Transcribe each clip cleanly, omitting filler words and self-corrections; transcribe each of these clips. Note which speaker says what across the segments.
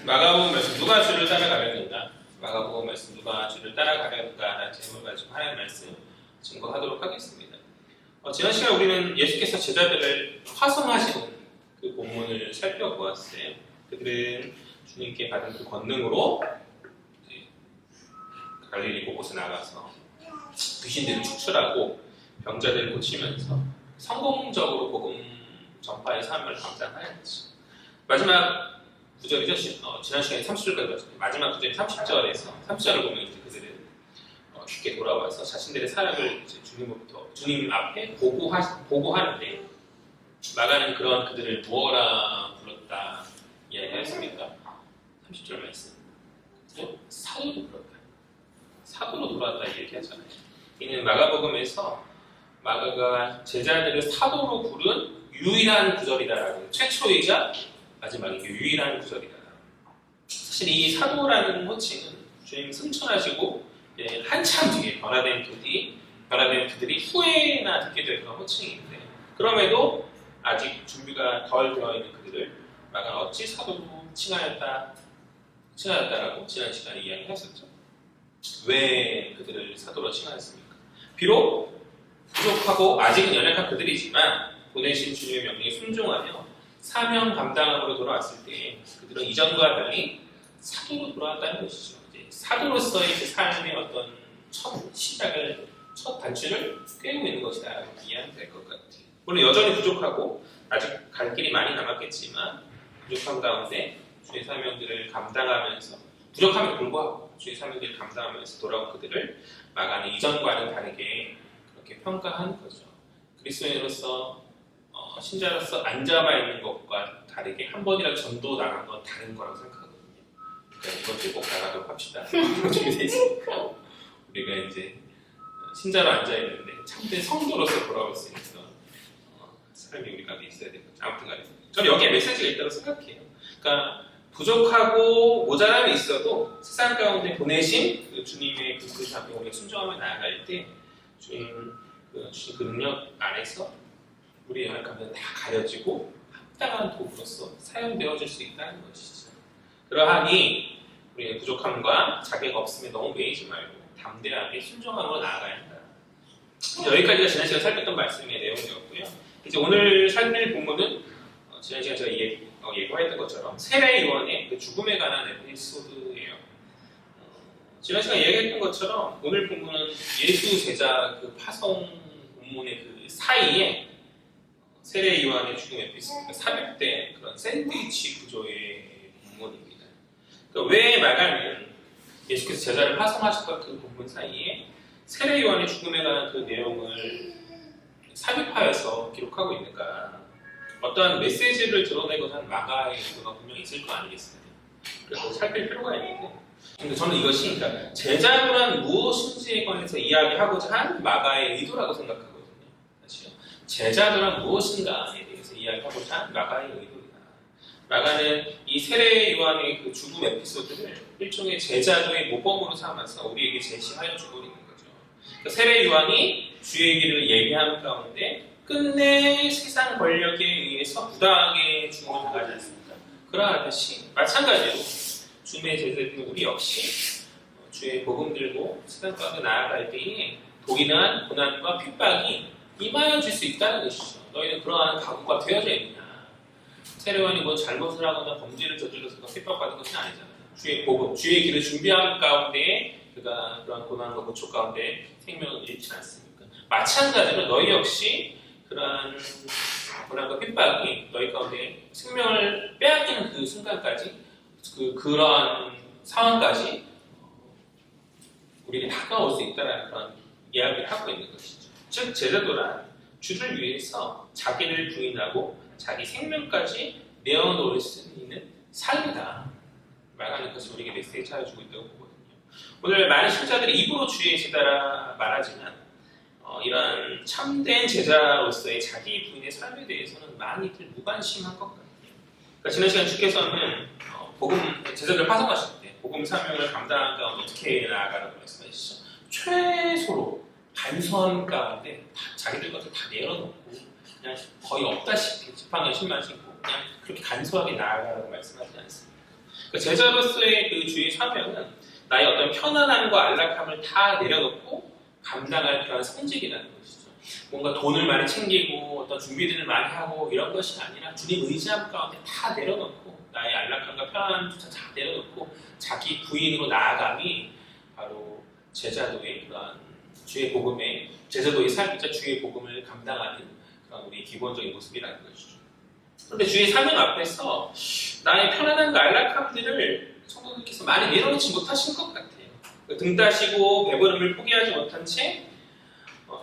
Speaker 1: 마가복음 말씀 누가 주를 따라가려는가? 마가복음 말씀 누가 주를 따라가려는가라는 제목을 가지고 하나님 말씀 증거하도록 하겠습니다. 지난 시간 우리는 예수께서 제자들을 화성하시는 그 본문을 살펴보았어요. 그들은 주님께 받은 그 권능으로 갈릴리 곳곳에 나가서 귀신들을 축출하고 병자들을 고치면서 성공적으로 복음 전파의 사명을 감당하였죠. 마지막 구절이죠. 지난 시간에 30절까지 봤습니다. 마지막 구절이 30절에서 30절을 보면 이제 그들은 쉽게 돌아와서 자신들의 사역을 이제 주님 앞에 보고하는데 마가는 그런 그들을 무엇라 불렀다 이야기했습니까? 30절 말씀. 사도로 불렀다. 사도로 돌아왔다 얘기하잖아요. 이는 마가복음에서 마가가 제자들을 사도로 부른 유일한 구절이다라는 최초이자 마지막에 유일한 구절이다. 사실 이 사도라는 호칭은 주님 승천하시고 한참 뒤에 변화된 그들이 후에나 듣게 될 그런 호칭인데 그럼에도 아직 준비가 덜 되어 있는 그들을 마가가 어찌 사도로 칭하였다라고 지난 시간에 이야기했었죠. 왜 그들을 사도로 칭하였습니까? 비록 부족하고 아직은 연약한 그들이지만 보내신 주님의 명령에 순종하며 사명 감당함으로 돌아왔을 때 그들은 이전과 달리 사도로 돌아왔다는 것이죠. 이제 사도로서의 그 삶의 어떤 첫 시작을, 첫 단추를 꿰고 있는 것이다 라고 이해하면 될 것 같아요. 물론 여전히 부족하고 아직 갈 길이 많이 남았겠지만 부족한 가운데 주의 사명들을 감당하면서 부족함에 불구하고 주의 사명들을 감당하면서 돌아온 그들을 마가는 이전과는 다르게 그렇게 평가하는 거죠. 그리스도인으로서 신자로서 앉아봐 있는 것과 다르게 한 번이라도 전도 나간 건 다른 거라고 생각하거든요. 그러니까 이번 주에 꼭 나가도록 합시다. 준비되어 있으니까 우리가 이제 신자로 앉아있는데 참된 성도로서 돌아올 수 있는 삶이 우리 가운데 있어야 되거든요. 아무튼 간에 저는 여기에 메시지가 있다고 생각해요. 그러니까 부족하고 모자람이 있어도 세상 가운데 보내신 그 주님의 그 사명에 우리가 순종하며 나아갈 때 주님 주신 그 능력 안에서 우리의 연약함은 다 가려지고 합당한 도구로서 사용되어질 수 있다는 것이죠. 그러하니 우리의 부족함과 자격 없음에 너무 매이지 말고 담대하게 순종함으로 나아가야 한다. 여기까지가 지난 시간 살폈던 말씀의 내용이었고요. 이제 오늘 살필 본문은 지난 시간 제가 예고했던 것처럼 세례 요한의 그 죽음에 관한 에피소드예요. 지난 시간 얘기했던 것처럼 오늘 본문은 예수 제자 그 파송 본문의 그 사이에 세례 요한의 죽음 에피소드가 삽입된 그런 샌드위치 구조의 본문입니다. 그러니까 왜 마가는 예수께서 제자를 파송하셨던 그 본문 사이에 세례 요한의 죽음에 관한 그 내용을 삽입하여서 기록하고 있는가? 어떠한 메시지를 드러내고자 하는 마가의 의도가 분명히 있을 거 아니겠습니까? 그래서 살필 필요가 있는데 근데 저는 이것이 그러니까 제자도란 무엇인지에 관해서 이야기하고자 한 마가의 의도라고 생각하거든요. 사실 제자도란 무엇인가에 대해서 이야기하고자 한 마가의 의도이다. 마가는 이 세례 요한의 그 죽음 에피소드를 일종의 제자도의 모범으로 삼아서 우리에게 제시하여 주고 있는 거죠. 그러니까 세례 요한이 주의 길을 예비하는 가운데 끝내 세상 권력에 의해서 부당하게 죽음을 당하지 않습니까? 그러하듯이 마찬가지로 주님의 제자들인 우리 역시 주의 복음 들고 세상 가운데 나아갈 때에 도인한 고난과 핍박이 임하여 줄 수 있다는 것이죠. 너희는 그러한 각오가 되어져 있느냐? 세례 요한이 뭐 잘못을 하거나 범죄를 저질러서 핍박받은 것은 아니잖아요. 주의 복음, 주의 길을 준비하는 가운데 그가 그러한 고난과 고초 가운데 생명을 잃지 않습니까? 마찬가지로 너희 역시 그러한 고난과 핍박이 너희 가운데 생명을 빼앗기는 그 순간까지 그러한 상황까지 우리에게 다가올 수 있다는 그런 이야기를 하고 있는 것이죠. 즉 제자도란 주를 위해서 자기를 부인하고 자기 생명까지 내어놓을 수 있는 삶이다. 말하는 것을 우리에게 메시지 하여주고 있다고 보거든요. 오늘 많은 신자들이 입으로 주의 제자라 말하지만 이러한 참된 제자로서의 자기 부인의 삶에 대해서는 많이들 무관심한 것 같아요. 그러니까 지난 시간 주께서는 제자들을 파송하실 때 복음 사명을 감당한 가운데 어떻게 나아가라고 말씀하시죠? 최소로 간소한 가운데 자기들 것을 다 내려놓고 그냥 거의 없다시피 지팡이에 신만 신고 그냥 그렇게 간소하게 나아가라고 말씀하지 않습니다. 그 제자로서의 그 주의 사명은 나의 어떤 편안함과 안락함을 다 내려놓고 감당할 그런 성직이라는 것이죠. 뭔가 돈을 많이 챙기고 어떤 준비들을 많이 하고 이런 것이 아니라 주님 의지함 가운데 다 내려놓고 나의 안락함과 편안함조차 다 내려놓고 자기 부인으로 나아감이 바로 제자도의 그런 주의 복음의 제자도의 삶이자 주의 복음을 감당하는 그런 우리 기본적인 모습이라는 것이죠. 그런데 주의 사명 앞에서 나의 편안함과 안락함들을 성도님께서 많이 내려놓지 못하신 것 같아요. 등 따시고 배부름을 포기하지 못한 채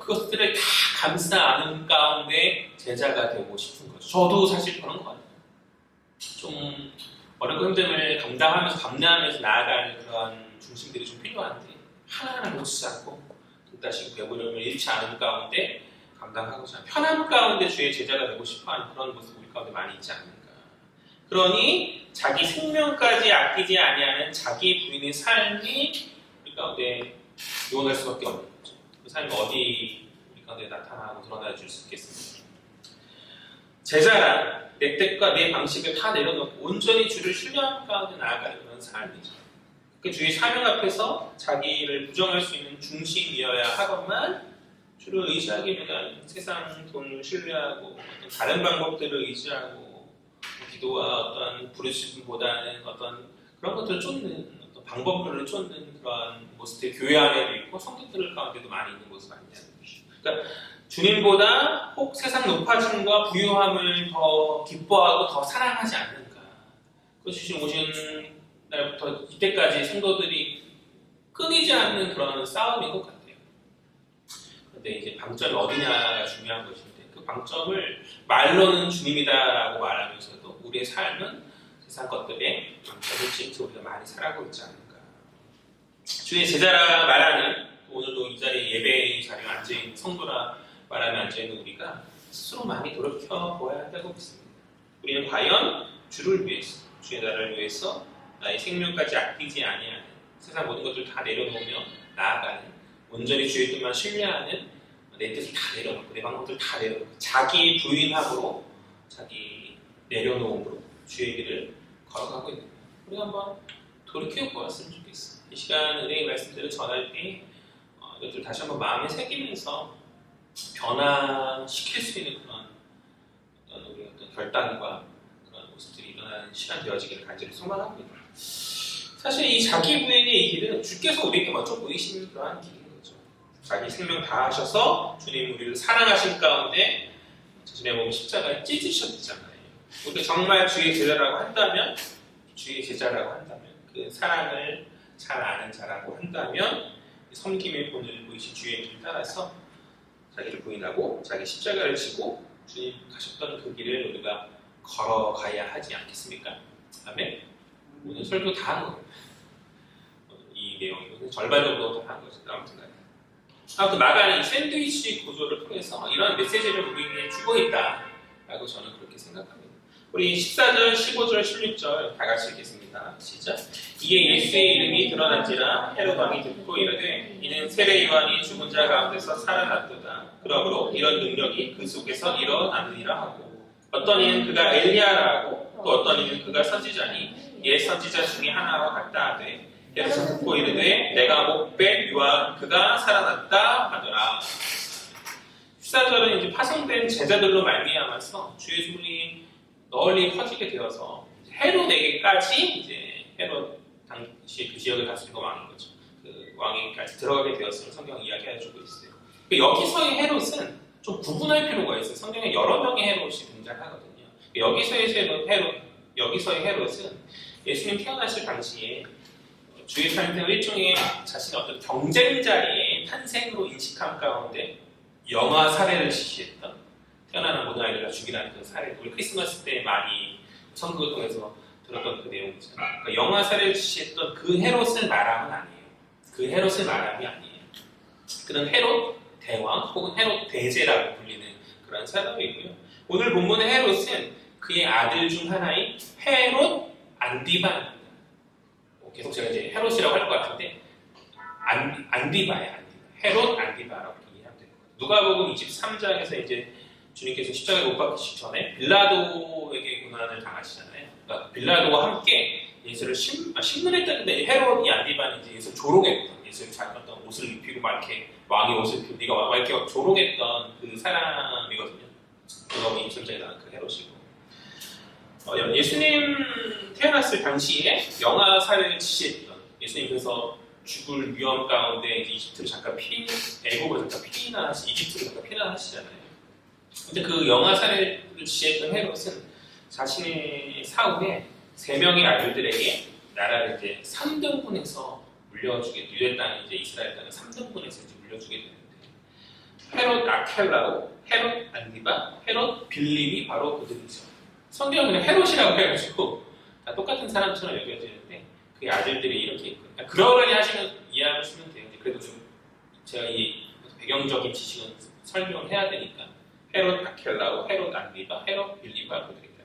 Speaker 1: 그것들을 다 감싸 안은 가운데 제자가 되고 싶은 거죠. 저도 사실 그런 것 같아요. 좀 어렵고 힘듦을 감당하면서 감내하면서 나아가는 그런 중심들이 좀 필요한데 하나하나 놓치지 않고 등 따시고 배부름을 잃지 않은 가운데 감당하고자 편함 가운데 주의 제자가 되고 싶어하는 그런 모습 우리 가운데 많이 있지 않는가. 그러니 자기 생명까지 아끼지 아니하는 자기 부인의 삶이 우리 가운데 요원할 수밖에 없는 거죠. 그 삶이 어디 우리 가운데 나타나고 드러나 줄 수 있겠습니까? 제자란 내 뜻과 내 방식을 다 내려놓고 온전히 주를 신뢰하는 가운데 나아가는 그런 삶이죠. 그 주의 사명 앞에서 자기를 부정할 수 있는 중심이어야 하건만 주를 의지하기보다는 세상 돈을 신뢰하고 어떤 다른 방법들을 의지하고 기도와 어떤 부르심보다는 어떤 그런 것들을 쫓는 어떤 방법들을 쫓는 그런 모습들이 교회 안에도 있고 성도들 가운데도 많이 있는 모습 아니냐는 것이죠. 그러니까 주님보다 혹 세상 높아짐과 부유함을 더 기뻐하고 더 사랑하지 않는가. 그 주신 오신 날부터 이때까지 성도들이 끊이지 않는 그런 싸움인 것 같아요. 그런데 이제 방점이 어디냐가 중요한 것인데 그 방점을 말로는 주님이다라고 말하면서도 우리의 삶은 세상 것들에 방점을 찍지 우리가 많이 살아가고 있지 않는가. 주의 제자라 말하는 오늘도 이 자리에 예배의 자리에 앉아있는 성도라 말하며 앉아있는 우리가 스스로 많이 돌이켜보아야 한다고 믿습니다. 우리는 과연 주를 위해서 주의 나라를 위해서 나의 생명까지 아끼지 아니하는 세상 모든 것들을 다 내려놓으며 나아가는 온전히 주의 뜻만 신뢰하는 내 뜻을 다 내려놓고 내 방법들을 다 내려놓고 자기 부인함으로 자기 내려놓음으로 주의 길을 걸어가고 있는 거예요. 우리가 한번 돌이켜보았으면 좋겠어요. 이 시간 은혜의 말씀들을 전할 때 이것들 다시 한번 마음에 새기면서 변화시킬 수 있는 그런 우리 어떤 결단과 그런 모습들이 일어나는 시간 되어지기를 간절히 소망하고 있습니다. 사실 이 자기 부인의 이 길은 주께서 우리에게 먼저 보이시는 그러한 길인 거죠. 자기 생명 다 하셔서 주님 우리를 사랑하신 가운데 자신의 몸 십자가에 찢으셨잖아요. 우리가 정말 주의 제자라고 한다면 그 사랑을 잘 아는 자라고 한다면 섬김의 본을 보이신 주의 길 따라서 자기를 부인하고 자기 십자가를 지고 주님 가셨던 그 길을 우리가 걸어가야 하지 않겠습니까? 아멘. 오늘 설교 다 한 겁니다. 이 내용이 절반 정도 다 한 거죠. 아무튼 그 마가는 이 샌드위치 구조를 통해서 이런 메시지를 우리에게 주고 있다라고 저는 그렇게 생각합니다. 우리 14절, 15절, 16절 다 같이 읽겠습니다. 시작. 이에 예수의 이름이 드러난지라 헤롯 왕이 듣고 이르되 이는 세례 요한이 죽은 자 가운데서 살아났도다. 그러므로 이런 능력이 그 속에서 일어나느니라 하고 어떤 이는 그가 엘리야라 하고 또 어떤 이는 그가 선지자니 옛 선지자 중에 하나와 같다 하되 헤롯이 듣고 이르되 내가 목배 요한 그가 살아났다 하더라. 14절은 이제 파송된 제자들로 말미암아서 주의 소문이 널리 퍼지게 되어서 헤롯에게까지 이제 헤롯 당시 그 지역을 다스리고 왕인 거죠. 그 왕에게까지 들어가게 되었음을 성경 이야기해주고 있어요. 여기서의 헤롯은 좀 구분할 필요가 있어요. 성경에 여러 명의 헤롯이 등장하거든요. 여기서의 헤롯은 예수님 태어나실 당시에 주의 삶의 일종의 자신의 어떤 경쟁자의 탄생으로 인식한 가운데 영아 사례를 지시했던 태어나는 모든 아이들을 죽이라는 그 사례, 우리 크리스마스 때 많이 선교를 통해서 들었던 그 내용이잖아요. 그러니까 영아 사례를 지시했던 그 헤롯을 말함은 아니에요. 그 헤롯을 말함이 아니에요. 그는 헤롯 대왕 혹은 헤롯 대제라고 불리는 그런 사람이고요. 오늘 본문의 헤롯은 그의 아들 중 하나인 헤롯 안디바입니다. 계속 제가 이제 헤롯이라고 할 것 같은데 안디바예요. 헤롯 안디바라고 이해하면 됩니다. 누가복음 23장에서 이제 주님께서 십자가에 못 박히시기 전에 빌라도에게 고난을 당하시잖아요. 그러니까 빌라도와 함께 예수를 신문했다는데 헤롯이 안디바는 이제 예수를 조롱했던 예수를 자기 어떤 옷을 입히고 막 이렇게 왕의 옷을 입히고 네가 막 이렇게 조롱했던 그 사람이거든요. 그거 인천장에 나온 그 헤롯이고 예수님 태어났을 당시에 영아 살을 지시했던 예수님께서 죽을 위험 가운데 이집트를 잠깐 애국을 잠깐 이집트를 잠깐 피난하시잖아요. 근데 그 영아 살을 지시했던 헤롯은 자신의 사후에 3명의 아들들에게 나라를 이제 3등분해서 물려주게 유대 땅 이제 이스라엘 땅을 3등분해서 이제 물려주게 되는데 헤롯 아켈라오, 헤롯 안디바, 헤롯 빌립이 바로 그들이죠. 성경은 그냥 헤롯이라고 해가지고 다 똑같은 사람처럼 여겨지는데 그의 아들들이 이렇게 있거든요. 그러려니 이해하시면 돼요. 그래도 좀 제가 이 배경적인 지식은 설명을 해야 되니까 헤롯 아켈라오, 헤롯 안디바, 헤롯 빌립과 그들이다.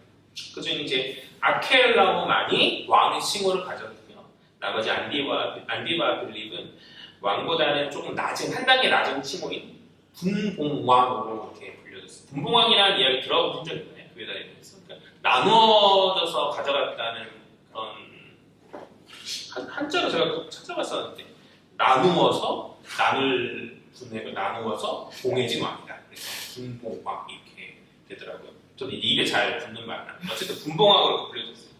Speaker 1: 그중에 이제 아켈라오만이 왕의 칭호를 가졌고요. 나머지 안디바 빌립은 왕보다는 조금 낮은 한 단계 낮은 칭호인 분봉왕으로 이렇게 불려졌어요. 분봉왕이라는 이야기 들어보신 적 있나요? 교회 다니면서 그러니까 나누어져서 가져갔다는 그런 한자로 제가 찾아봤었는데 나누어서 나누어서 봉해진 왕이다. 그래서 분봉왕 이렇게 되더라고요. 저는 입에 잘 붙는 말 안 해요. 어쨌든 분봉왕으로 불려졌어요.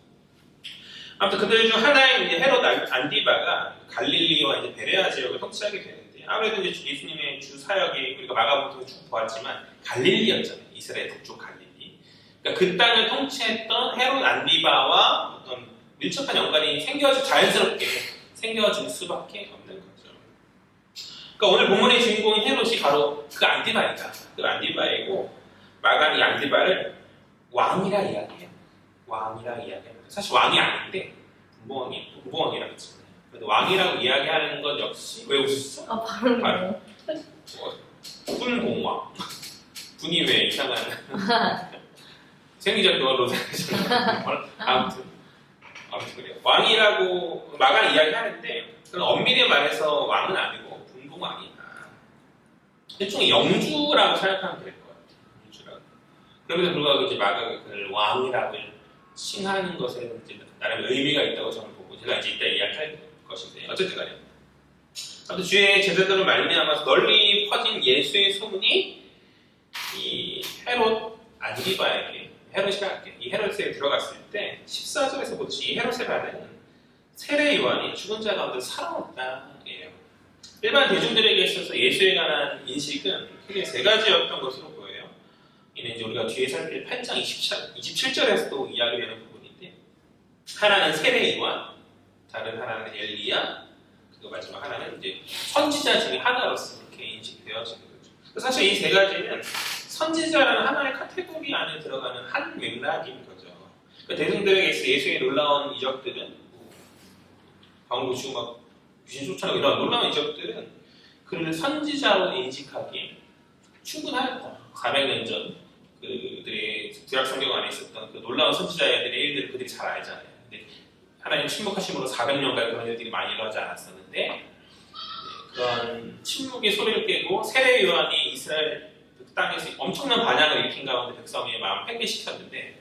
Speaker 1: 아무튼 그들 중 하나인 이제 헤롯 안디바가 갈릴리와 이제 베레아 지역을 통치하게 되는데 아무래도 이제 예수님의 주 사역이 우리가 마가복음을 쭉 보았지만 갈릴리였잖아요. 이스라엘 북쪽 갈릴리. 그러니까 그 땅을 통치했던 헤롯 안디바와 어떤 밀접한 연관이 자연스럽게 생겨질 수밖에 없는 거죠. 그러니까 오늘 본문의 주인공인 헤롯이 바로 그 안디바이다. 그 안디바이고 마가는 안디바를 왕이라 이야기해요. 사실 왕이 아닌데 분봉왕이라고 했잖아요. 그래도 왕이라고 이야기하는 것 역시 왜 웃으시죠? 바로 분봉왕. 분이 왜 이상한 생리적 노화로 생기셨나요? 아무튼 그래요. 왕이라고 마가는 이야기하는데 그런 엄밀히 말해서 왕은 아니고 분봉왕이다. 일종의 영주라고 생각하면 될 것 같아요. 그럼에도 불구하고 이제 마가가 그를 왕이라고 칭하는 것에 이제 나름 의미가 있다고 저는 보고 제가 이제 이따 이야기할 것인데 어쨌든 간에 아무튼 주의 제자들을 말미암아서 널리 퍼진 예수의 소문이 이 헤롯 안디바에게 이 헤롯에 들어갔을 때 14절에서 보듯이 이 헤롯이라는 세례 요한이 죽은 자 가운데 살아났다예요. 일반 대중들에게 있어서 예수에 관한 인식은 크게 3가지였던 것으로 보여요. 이는 이제 우리가 뒤에 살필 8장 27절에서도 이야기되는 부분인데 하나는 세례 요한, 다른 하나는 엘리야, 그리고 마지막 하나는 이제 선지자 중에 하나로서 이렇게 인식되어지는 거죠. 사실 이 3가지는 선지자라는 하나의 카테고리 안에 들어가는 한 맥락인 거죠. 그러니까 대중들에게 있어 예수의 놀라운 이적들은 병을 고치고 막 귀신 쫓아내고 이런 놀라운 이적들은 그를 선지자로 인식하기에 충분하였다. 400년 전 그들의 구약 성경 안에 있었던 그 놀라운 선지자들의 일들을 그들이 잘 알잖아요. 근데 하나님 침묵하심으로 400년간 그런 일들이 많이 일어나지 않았었는데 그런 침묵의 소리를 깨고 세례 요한이 이스라엘 땅에서 엄청난 반향을 일으킨 가운데 백성의 마음을 회개시켰는데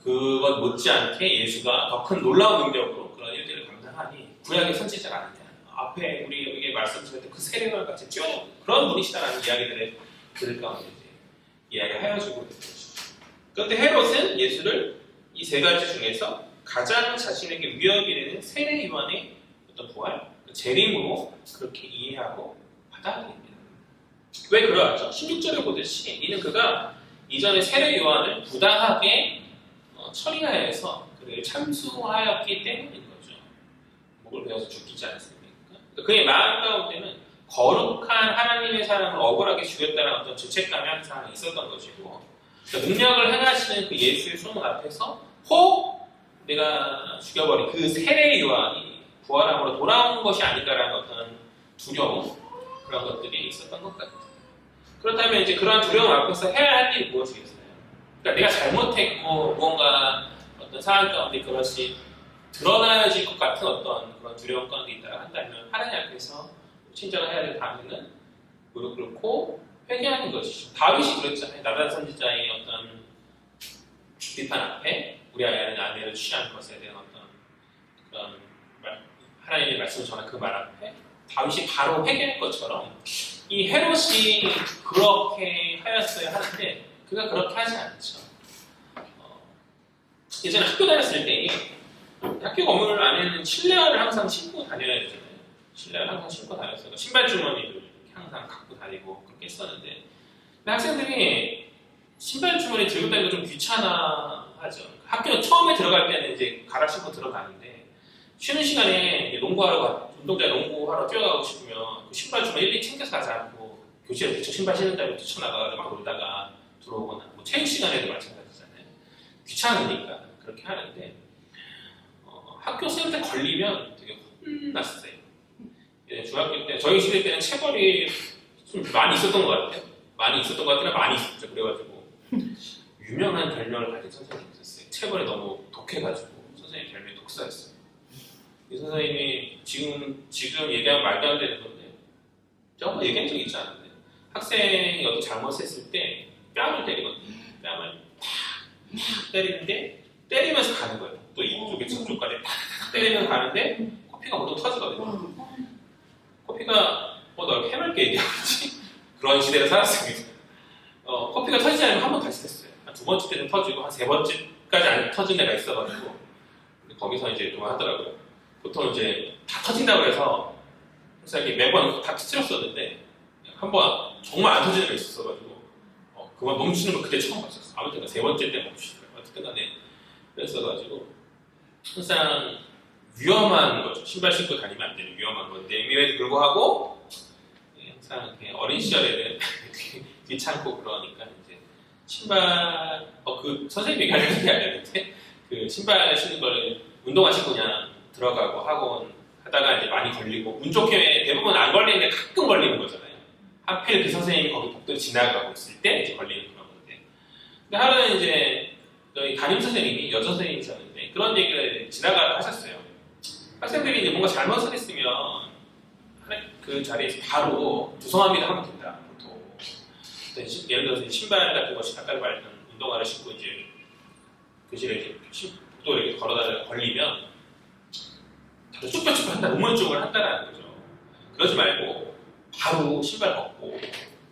Speaker 1: 그것 못지않게 예수가 더 큰 놀라운 능력으로 그런 일들을 감당하니 구약의 선지자가 아니냐. 앞에 우리에게 말씀드렸던 그 세례와 같이 뛰어넘는 그런 분이시다라는 이야기들을 들을 가운데 이야기하여주고 있는 것이죠. 그런데 헤롯은 예수를 이 3가지 중에서 가장 자신에게 위협이 되는 세례 요한의 어떤 부활, 재림으로 그렇게 이해하고 받아들입니다. 왜 그러하죠? 16절에 보듯이 이는 그가 이전에 세례 요한을 부당하게 처리하여서 그를 참수하였기 때문인 거죠. 목을 베어서 죽이지 않습니까? 그의 마음 가운데는 거룩한 하나님의 사람을 억울하게 죽였다는 어떤 죄책감이 항상 있었던 것이고 그러니까 능력을 행하시는 그 예수의 소문 앞에서 혹 내가 죽여버린 그 세례 요한이 부활함으로 돌아온 것이 아닐까라는 어떤 두려움 그런 것들이 있었던 것 같아요. 그렇다면 이제 그러한 두려움 앞에서 해야 할 일이 무엇이겠어요? 그러니까 내가 잘못했고 무언가 어떤 상황 가운데 그것이 드러나질 것 같은 어떤 그런 두려움 가운데 있다고 한다면 하나님 앞에서 친절을 해야 될 다음에는 무릎 꿇고 회개하는 것이죠. 다윗이 그랬잖아요. 나단 선지자의 어떤 비판 앞에 우리 아내를 취한 것에 대한 어떤 어떤 하나님의 말씀을 전한 그 말 앞에 다윗이 바로 회개할 것처럼 이 헤롯이 그렇게 하였어야 하는데 그가 그렇게 하지 않죠. 예전에 학교 다녔을 때 학교 건물 안에는 실내화를 항상 신고 다녀야 되잖아요. 실내화를 항상 신고 다녔어요. 신발 주머니를 항상 갖고 다니고 그렇게 했었는데 근데 학생들이 신발 주머니 들고 다니는 거 좀 귀찮아하죠. 학교 처음에 들어갈 때는 이제 갈아 신고 들어가는데 쉬는 시간에 운동장에 농구하러 뛰어가고 싶으면 그 신발 주머니 일일이 챙겨서 가지 않고 교실에 신발 신은 다음에 뛰쳐나가서 막 놀다가 들어오거나 뭐 체육 시간에도 마찬가지잖아요. 귀찮으니까 그렇게 하는데 학교 쓸 때 걸리면 되게 혼났어요. 중학교 때 저희 시대 때는 체벌이 좀 많이 있었던 것 같아요. 많이 있었죠. 그래가지고 유명한 별명을 가진 선생님이 있었어요. 체벌이 너무 독해가지고 선생님 별명이 독사였어요. 이 선생님이 지금 얘기하면 말도 안 되는 건데 제가 한번 얘기한 적이 있지 않은데 학생이 어떤 잘못을 했을 때 뺨을 때리거든요. 뺨을 팍 때리는데 때리면서 가는 거예요. 또 이쪽에 저쪽까지 팍 때리면서 가는데 코피가 보통 터지거든요. 코피가 너 이렇게 해맑게 얘기하지? 그런 시대를 살았습니다. 코피가 터지지 않으면 한 번 다시 tes어요. 한 두 번째 때는 터지고 한 세 번째까지 안 터진 애가 있어가지고 거기서 이제 그만하더라고요. 보통 이제 다 터진다고 해서 이렇게 매번 다 터뜨렸었는데 한 번 정말 안 터지는 애가 있었어가지고 그만 멈추는 거 그때 처음 봤었어요. 아무튼 세 번째 때 멈추더라고요. 어쨌든 간에 그랬어가지고 항상 위험한 거죠. 신발 신고 다니면 안 되는 위험한 건데 임에도 불구하고 항상 어린 시절에는 귀찮고 그러니까 이제 신발 그 선생님이 가르치는 게 아니었는데 그 신발 신는 거를 운동화 신고 그냥 들어가고 학원 하다가 이제 많이 걸리고 운 좋게 대부분 안 걸리는데 가끔 걸리는 거잖아요. 하필 그 선생님이 거기 복도를 지나가고 있을 때 이제 걸리는 그런 건데 근데 하루는 이제 저희 담임 선생님이 여자 선생님이셨는데 그런 얘기를 지나가다 하셨어요. 학생들이 이제 뭔가 잘못을 했으면 그 자리에서 바로 죄송합니다 하면 된다. 보통 예를 들어서 신발 같은 것이 아까 말했던 운동화를 신고 이제 교실에 복도에 이렇게 걸어다니다가 걸리면 다들 쭈뼛쭈뼛 한다, 우물쭈물 한다라는 거죠. 그러지 말고 바로 신발 벗고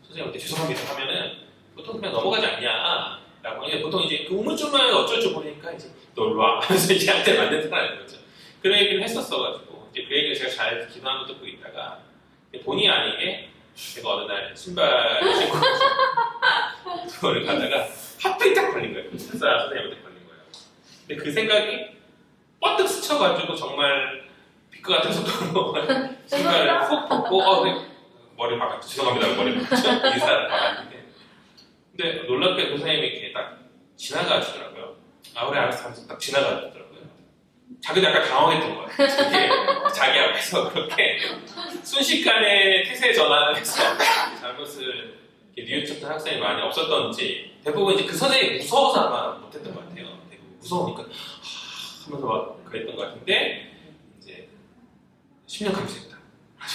Speaker 1: 선생님한테 죄송합니다 하면은 보통 그냥 넘어가지 않냐. 라고. 보통 이제 그 우물쭈물하면 어쩔 줄 모르니까 이제 놀러와 하면서 이제 한테 만든다는 거죠. 그런 얘기를 했었어가지고 이제 그 얘기를 제가 잘 기도하고 듣고 있다가 본의 아니게 제가 어느 날 신발을 신고 그거를 가다가 하필 딱 걸린 거예요. 천사 선생님한테 걸린 거예요. 근데 그 생각이 뻗뜩 스쳐가지고 정말 빛과 같은 속도로 신발을 훅 벗고 머리를 박았죠. 죄송합니다. 머리를 박았죠. 인사를 박았는데 근데 놀랍게 그 선생님이 이렇게 딱 지나가시더라고요. 그래 알았어 하면서 딱 지나가시더라고요. 자기도 약간 당황했던 것 같아요. 자기 앞에서 그렇게 순식간에 태세 전환을 해서 잘못을 뉘우쳤던 학생이 많이 없었던지 대부분 이제 그 선생님이 무서워서 아마 못했던 것 같아요. 대부분 무서우니까 하면서 막 그랬던 것 같은데 이제 10년 감수했다.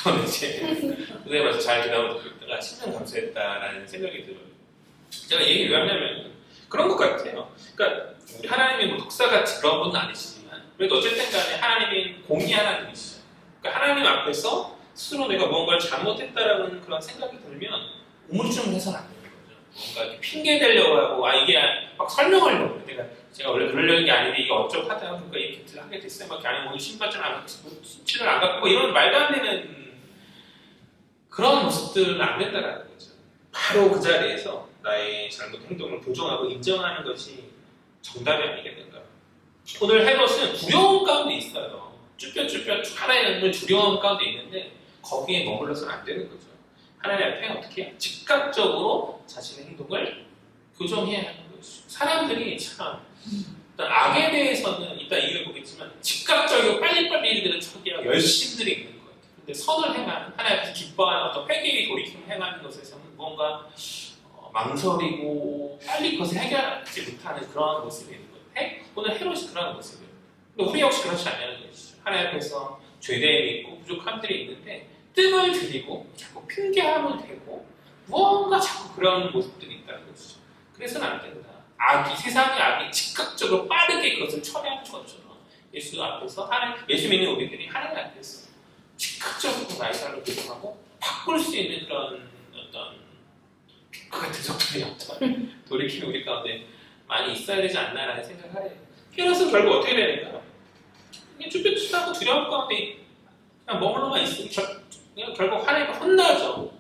Speaker 1: 저는 이제 선생님한테 잘 기다려 듣고 있다가 10년 감수했다라는 생각이 들어요. 제가 이 얘기를 왜 하냐면 그런 것 같아요. 그러니까 우리 하나님이 뭐 독사같이 그런 분은 아니시지만 그래도 어쨌든 간에 하나님이 공의 하나님이시죠. 그러니까 하나님 앞에서 스스로 내가 무언가를 잘못했다라는 그런 생각이 들면 우물쭈물해서는 안 되는 거죠. 뭔가 이렇게 핑계 대려고 하고 이게 막 설명하려고 해요. 제가 원래 그러려는 게 아닌데 이게 어쩌고 하다가 그러니까 이렇게 하게 됐어요. 막 아니 오늘 신발 좀 안 갖고 수치를 안 갖고 이런 말도 안 되는 그런 모습들은 안 된다라는 거죠. 바로 그 자리에서 나의 잘못 행동을 교정하고 인정하는 것이 정답이 아니겠는가. 오늘 헤롯은 두려움 가운데 있어요. 쭈뼛쭈뼛 하나님을 두려움 가운데 있는데 거기에 머물러서는 안 되는 거죠. 하나님 앞에 어떻게 즉각적으로 자신의 행동을 교정해야 하는 거죠. 사람들이 참 일단 악에 대해서는 이따 이유를 보겠지만 즉각적이고 빨리빨리 일들을 처리하고 열심들이 있는 것 같아요. 근데 선을 행하는 하나님 앞에서 기뻐하는 어떤 회개의 돌이킴을 행하는 것에서는 무언가 망설이고 빨리 그것을 해결하지 못하는 그런 모습이 있는 거예요. 오늘 헤롯이 그런 모습이에요. 근데 우리 역시 그렇지 않냐는 것이죠. 하나님 앞에서 죄됨이 있고 부족함들이 있는데 뜸을 들이고 자꾸 핑계하면 되고 무언가 자꾸 그런 모습들이 있다는 것이죠. 그래서는 안 된다. 세상의 악이 즉각적으로 빠르게 그것을 처리하는 것처럼 예수 앞에서 예수 믿는 우리들이 하나님 앞에서 즉각적으로 나의 삶을 교정하고 바꿀 수 있는 그런 어떤 그 같은 성품의 어떤 돌이킴이 우리 가운데 많이 있어야 되지 않나라는 생각을 해요. 헤롯은 결국 어떻게 되는가? 그냥 쭈뼛쭈뼛하고 두려움 가운데 그냥 머물러만 있으니 결국 하나님과 혼나죠.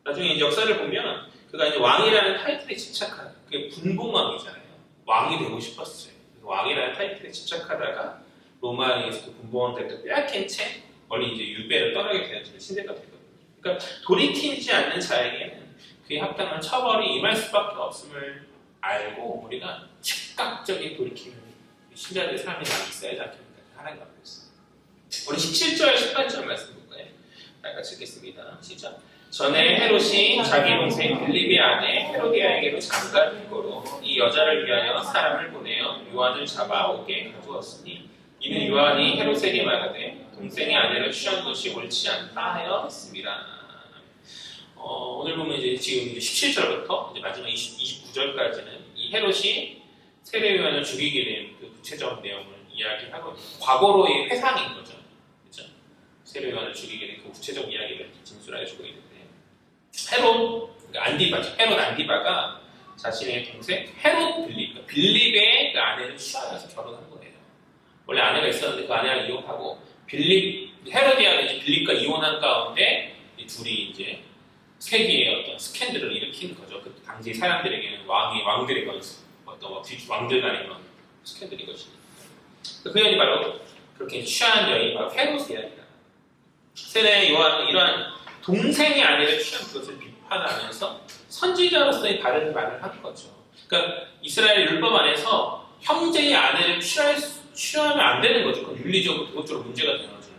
Speaker 1: 나중에 이제 역사를 보면 그가 이제 왕이라는 타이틀에 집착한 그게 분봉왕이잖아요. 왕이 되고 싶었어요. 왕이라는 타이틀에 집착하다가 로마에 의해서 그 분봉왕 때부터 빼앗긴 채 멀리 이제 유배를 떠나게 되는 신세가 되거든요. 그러니까 돌이키지 않는 자에게는 그에 합당한 처벌이 임할 수밖에 없음을 알고 우리가 즉각적인 돌이키는 신자들의 삶이 많이 있어야지 않겠습니까? 하나님 앞에서. 우리 17절, 18절 말씀 볼까요? 같이 읽겠습니다. 시작. 전에 헤롯이 자기 동생 빌립의 아내 헤로디아에게로 잠깐 행거로 이 여자를 위하여 사람을 보내어 요한을 잡아오게 가두었으니 이는 요한이 헤롯에게 말하되 동생의 아내를 취한 것이 옳지 않다 하여 했습니다. 오늘 보면 이제 지금 17절부터 이제 마지막 29절까지는 이 헤롯이 세례 요한을 죽이게 된 그 구체적 내용을 이야기하고 과거로의 회상인 거죠. 그렇죠? 세례 요한을 죽이게 된 그 구체적 이야기를 진술해주고 있는데 헤롯, 그러니까 안디바죠. 헤롯 안디바가 자신의 동생 헤롯 빌립, 그러니까 빌립의 그 아내를 취하여서 결혼한 거예요. 원래 아내가 있었는데 그 아내를 이혼하고 헤로디아는 이제 빌립과 이혼한 가운데 이 둘이 이제 세계의 어떤 스캔들을 일으키는 거죠. 그 당시 사람들에게는 왕들의 어떤 왕들 간의 그런 스캔들인 것이니까. 그 여인이 바로 그렇게 취한 여인이 바로 헤롯이랍니다. 세례 요한은 이러한 동생의 아내를 취한 것을 비판하면서 선지자로서의 바른 말을 한 거죠. 그러니까 이스라엘 율법 안에서 형제의 아내를 취하면 안 되는 거죠. 그건 윤리적으로 도덕적으로 문제가 되는 거죠.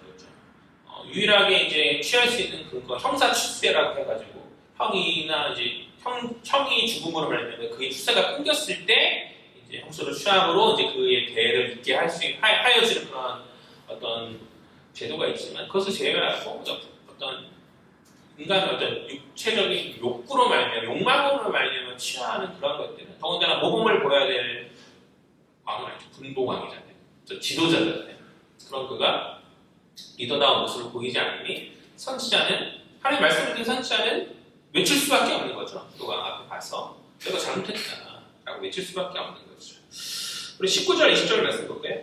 Speaker 1: 유일하게 이제 취할 수 있는 그거 형사 출세라고 해가지고 형이나 이제 형이 죽음으로 말미암아 그의 출세가 끊겼을 때 이제 형수를 취함으로 이제 그의 대를 잇게 하여지는 그런 어떤 제도가 있지만 그것을 제외하고 어떤 인간의 어떤 육체적인 욕구로 말미암아 욕망으로 말미암아 취하는 그런 것들은 더군다나 모범을 보여야 될 왕은 아니죠. 분봉왕이잖아요. 지도자잖아요. 그런 그가 리더다운 모습을 보이지 않으니 선지자는 하나님 말씀을 듣는 선지자는 외칠 수밖에 없는 거죠. 누가 앞에 가서 내가 잘못했다 라고 외칠 수밖에 없는 거죠. 우리 19절 20절 말씀 볼까요?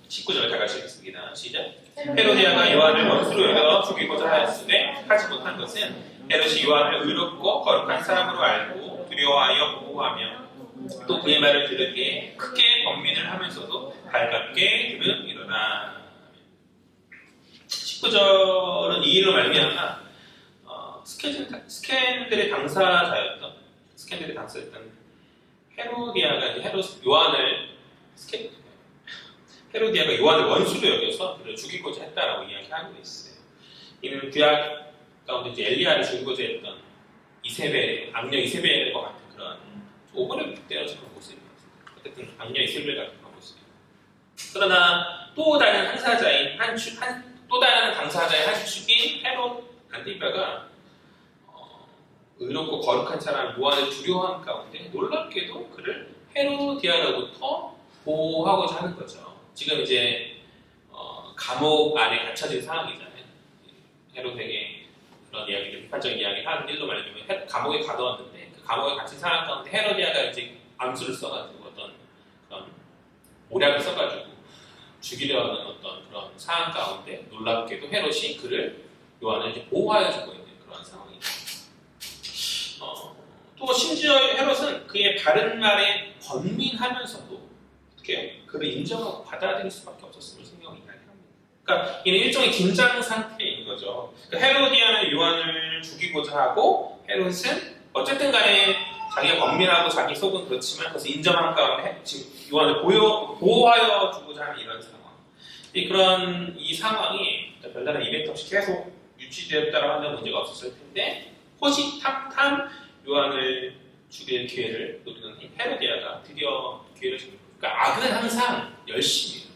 Speaker 1: 19절 다 같이 읽겠습니다. 시작. 헤로디아가 요한을 원수로 여겨 죽이고자 하였으되 하지 못한 것은 헤롯이 요한을 의롭고 거룩한 사람으로 알고 두려워하여 보호하며 또 그의 말을 들으기에 크게 번민을 하면서도 달갑게 들음이로라. 19절은 이 일로 말미암아 스캔들의 당사자였던 헤로디아가 헤로디아가 요한을 원수로 여겨서 그를 죽이고자 했다라고 이야기하고 있어요. 이는 구약 가운데 이제 엘리야를 죽이고자 했던 악녀 이세벨과 같은 그런 오버랩 빗대어진 모습이에요. 어쨌든 악녀 이세벨 같은 그런 모습이에요. 그러나 또 다른 당사자의 한 축인 헤롯 안디바가 의롭고 거룩한 사람 요한을 두려워한 가운데 놀랍게도 그를 헤로디아로부터 보호하고자 하는 거죠. 지금 이제 감옥 안에 갇혀진 상황이잖아요. 헤롯에게 그런 이야기를 비판적인 이야기를 하는 일도 말하자면 감옥에 가두었는데 그 감옥에 갇힌 상황 가운데 헤로디아가 이제 암수를 써가지고 어떤 그런 모략을 써가지고 죽이려는 어떤 그런 상황 가운데 놀랍게도 헤롯이 그를 요한을 이제 보호하여주고 있는 그런 상황이죠. 또 심지어 헤롯은 그의 바른 말에 번민하면서도 어떻게 그를 인정하고 받아들일 수밖에 없었음을 성경이 이야기합니다. 그러니까 이는 일종의 긴장 상태인 거죠. 그러니까 헤로디아는 요한을 죽이고자 하고 헤롯은 어쨌든 간에 자기가 번민하고 자기 속은 그렇지만 그것을 인정한 가운데 지금 요한을 보호하여 주고자 하는 이런 상황. 그런 이 상황이 별다른 이벤트 없이 계속 유지되었다고 하는 문제가 없었을 텐데 호시탐탐 요한을 죽일 기회를 노리는 헤로디아가 드디어 기회를 줍니다. 그러니까 악은 항상 열심히 해요.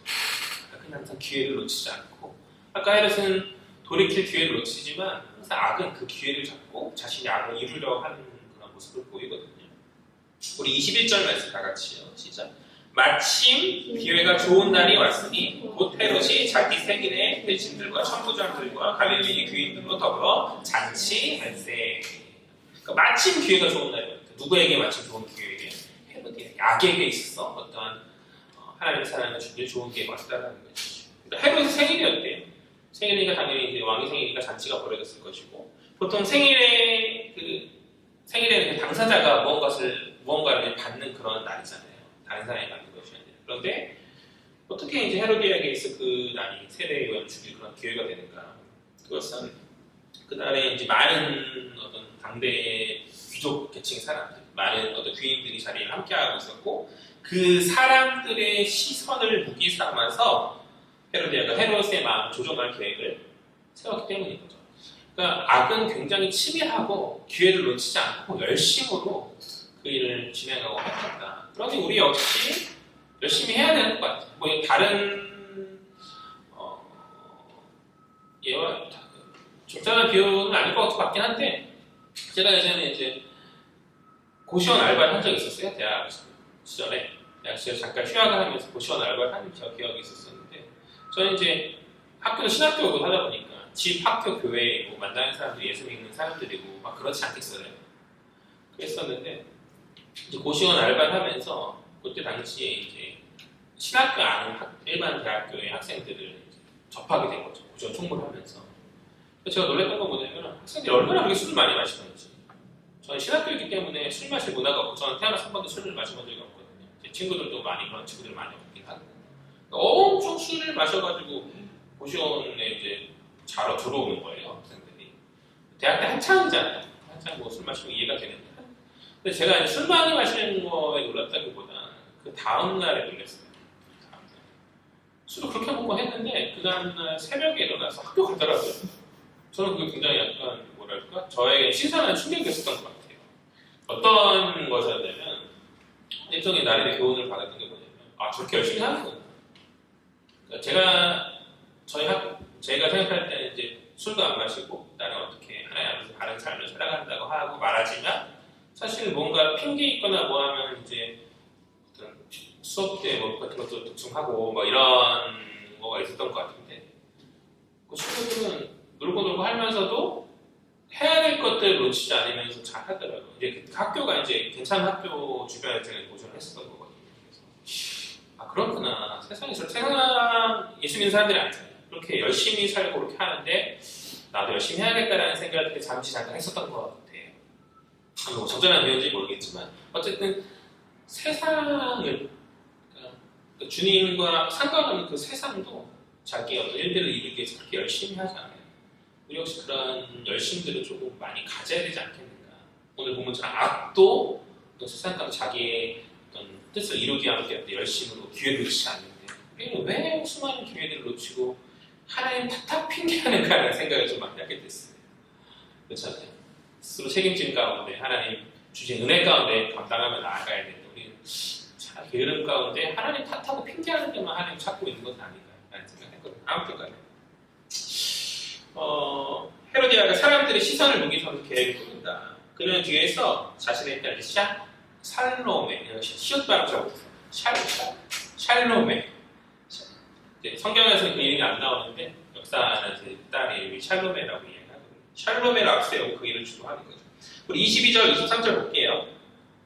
Speaker 1: 악은 항상 기회를 놓치지 않고 아까 헤롯은 돌이킬 기회를 놓치지만 항상 악은 그 기회를 잡고 자신이 악을 이루려고 하는 그런 모습을 보이거든요. 우리 21절 말씀 다 같이요. 시작. 마침 기회가 좋은 날이 왔으니 곧 헤롯이 자기 생일에 대신들과 천부장들과 갈릴리 귀인들로 더불어 잔치할세. 그러니까 마침 기회가 좋은 날이 왔다. 누구에게 마침 좋은 기회에? 헤롯에게. 악에게 있어서 어떠한 하나님의 사랑을 주기에 좋은 기회가 왔다는 거죠. 그러니까 헤롯의 생일이었대요. 생일이니까 당연히 이제 왕의 생일이니까 잔치가 벌어졌을 것이고, 보통 생일에는 당사자가 무언가를 받는 그런 날이잖아요. 다른 사람이 받는 것이 아니라. 그런데 어떻게 이제 헤로디아에게 있어 그 날이 세례 요한을 죽일 그런 기회가 되는가? 그것은 그날에 이제 많은 어떤 당대 귀족 계층의 사람들, 많은 어떤 귀인들이 자리에 함께하고 있었고, 그 사람들의 시선을 무기 삼아서 헤로디아가 헤롯의 마음을 조종할 계획을 세웠기 때문인 거죠. 그러니까 악은 굉장히 치밀하고 기회를 놓치지 않고 열심으로 그 일을 진행하고 했다. 그러니 우리 역시 열심히 해야 되는 것 같아요. 뭐 다른 예와 적절한 비유는 아닐 것 같긴 한데, 제가 예전에 이제 고시원 알바를 한 적이 있었어요. 대학 시절에 잠깐 휴학을 하면서 고시원 알바를 한 기억이 있었는데, 저는 이제 학교도 신학교고 하다 보니까 집, 학교, 교회이고 만나는 사람들이 예수 믿는 사람들이고 막 그렇지 않겠어요. 그랬었는데 이제 고시원 알바를 하면서 그때 당시에 이제 신학교 아닌 일반 대학교의 학생들을 이제 접하게 된 거죠. 고시원 총무를 하면서. 제가 놀랐던 건 뭐냐면 학생들이 얼마나 그렇게 술을 많이 마시는지. 저는 신학교이기 때문에 술 마실 문화가 없고, 저는 태어나서 한 번도 술을 마셔본 적이 없거든요. 제 친구들도 많이 그런 친구들 많이 없긴 하고, 엄청 술을 마셔가지고 고시원에 이제 자러 들어오는 거예요, 학생들이. 대학 때 한창이잖아요. 한창 뭐 술 마시면 이해가 되는데. 근데 제가 이제 술 많이 마시는 거에 놀랐다기보다 그 다음날에 놀랐어요. 다음날. 술을 그렇게 먹고 했는데 그 다음날 새벽에 일어나서 학교 가더라고요. 저는 그게 굉장히 약간 뭐랄까? 저에게 신선한 충격이었었던 것 같아요. 어떤 것이었냐면, 일종의 나름의 교훈을 받았던 게 뭐냐면, 아, 저렇게 열심히 하는구나. 그러니까 제가 생각할 때는 이제 술도 안 마시고 나는 어떻게 하나님 앞에서 바른 삶을 살아간다고 하고 말하지만, 사실 뭔가 핑계 있거나 뭐 하면 이제 어떤 수업 때 뭐 같은 것도 독충하고 뭐 이런 거가 있었던 것 같은데, 그 친구들은 놀고 하면서도 해야 될 것들을 놓치지 않으면서 잘 하더라고요. 이제 그 학교가 이제 괜찮은 학교 주변에 제가 고생을 했었던 거거든요. 그래서 아, 그렇구나. 세상 예수 믿는 사람들이 아니잖아요. 그렇게 열심히 살고 그렇게 하는데 나도 열심히 해야겠다라는 생각을 잠깐 했었던 것 같아요. 뭐 적절한 비유인지 모르겠지만 어쨌든 세상을, 그러니까 주님과 상관없는 그 세상도 자기의 어떤 일들을 이루기 위해서 그렇게 열심히 하잖아요. 우리 역시 그런 열심들을 조금 많이 가져야 되지 않겠는가. 오늘 본문처럼 악도 어떤 세상과 자기의 어떤 뜻을 이루기 위한 열심으로 기회를 놓치지 않는데, 우리는 왜 수많은 기회들을 놓치고 하나님 탓 핑계하는가 하는 생각을 좀 많이 하게 됐어요. 그렇잖아요. 스스로 책임진 가운데 하나님 주신 은혜 가운데 감당하며 나아가야 되는데, 우리는 참 게으름 가운데 하나님 탓하고 핑계하는 데만 하나님 찾고 있는 것은 아닌가 라는 생각을 했거든요. 아무튼 간에 헤로디아가 사람들의 시선을 무기 삼는 계획을 꾸린다. 그는 뒤에서 자신의 딸 샬롬에, 시옷 발음 잘못했어요. 샬롬에. 성경에서는 그 이름이 안 나오는데 역사는 제 딸의 이름이 샬롬에라고 이야기하거든요. 샬롬에를 앞세우고 그 이름을 주도하는 거죠. 우리 22절, 23절 볼게요.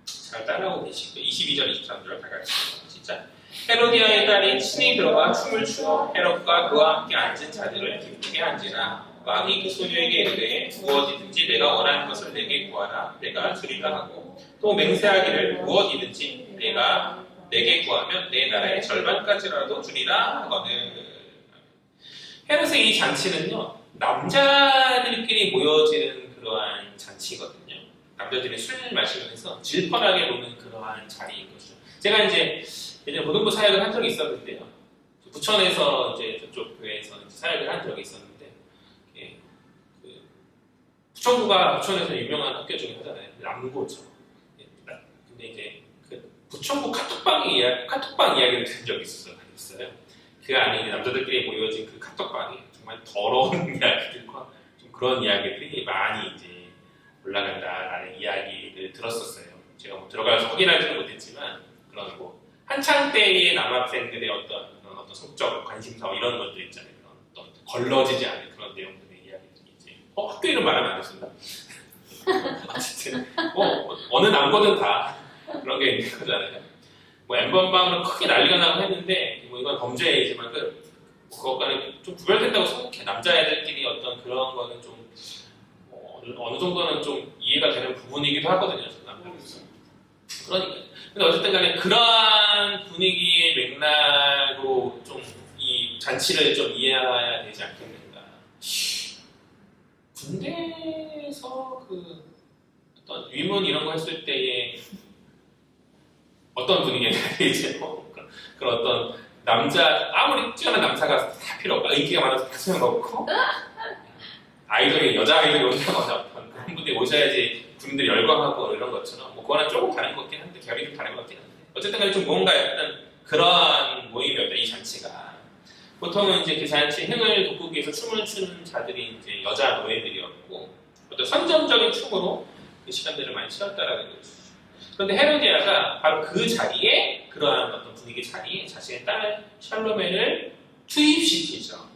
Speaker 1: 잘 따라오고 계시고요. 22절, 23절 다 같이 진짜. 헤로디아의 딸이 친히 들어가 춤을 추어 헤롯과 그와 함께 앉은 자들을 기쁘게 한지라. 왕이 그 소녀에게 이르되 무엇이든지 내가 원하는 것을 내게 구하라. 내가 주리라 하고, 또 맹세하기를 무엇이든지 내가 내게 구하면 내 나라의 절반까지라도 주리라 하거든. 헤롯의 이 잔치는요, 남자들끼리 모여지는 그러한 잔치거든요. 남자들이 술을 마시면서 질펀하게 노는 그러한 자리인 거죠. 제가 이제 예전에 고등부 사역을 한 적이 있었는데요. 부천에서 이제 저쪽 교회에서 사역을 한 적이 있었는데, 부천구가 부천에서 유명한 학교 중에 하나잖아요. 남고죠. 근데 이제 그 부천구 카톡방 이야기를 들은 적이 있었어요. 그 안에 남자들끼리 모여진 그 카톡방에 정말 더러운 이야기들과 좀 그런 이야기들이 많이 이제 올라간다라는 이야기를 들었었어요. 제가 뭐 들어가서 확인하지는 못했지만 그런 뭐 한창 때의 남학생들의 어떤 성적 관심사 이런 것들 있잖아요. 어떤 걸러지지 않은 그런 내용들의 이야기들이 이제 학교 이름 말하면 안 됐습니다. 어쨌든 어느 남고든 다 그런 게 있는 거잖아요. 뭐 엠번방으로 크게 난리가 나고 했는데 뭐 이건 범죄이지만 그것과는 좀 구별된다고 생각해. 남자애들끼리 어떤 그런 거는 좀 어느 정도는 좀 이해가 되는 부분이기도 하거든요. 그러니까 근데 어쨌든 간에 그러한 분위기의 맥락으로 좀 이 잔치를 좀 이해해야 되지 않겠는가. 군대에서 그 어떤 위문 이런 거 했을 때의 어떤 분위기인가 이제 그런 어떤 남자 아무리 뛰어난 남자가 다 필요 없고 인기가 많아서 다 소용없고 아이돌이 여자 아이돌이 온다거나 그런 분들이 오셔야지 군인들이 열광하고 이런 것처럼 뭐 그거랑 조금 다른 것 같긴 한데 결이 좀 다른 것 같긴 한데 어쨌든 간에 좀 뭔가 약간 그러한 모임이었다 이 잔치가. 보통은 이제 그 잔치 흥을 돋구기 위해서 춤을 추는 자들이 이제 여자 노예들이었고 어떤 선정적인 춤으로 그 시간들을 많이 치렀다라는 거죠. 그런데 헤로디아가 바로 그 자리에 그러한 어떤 분위기 자리에 자신의 딸 샬로메를 투입시키죠.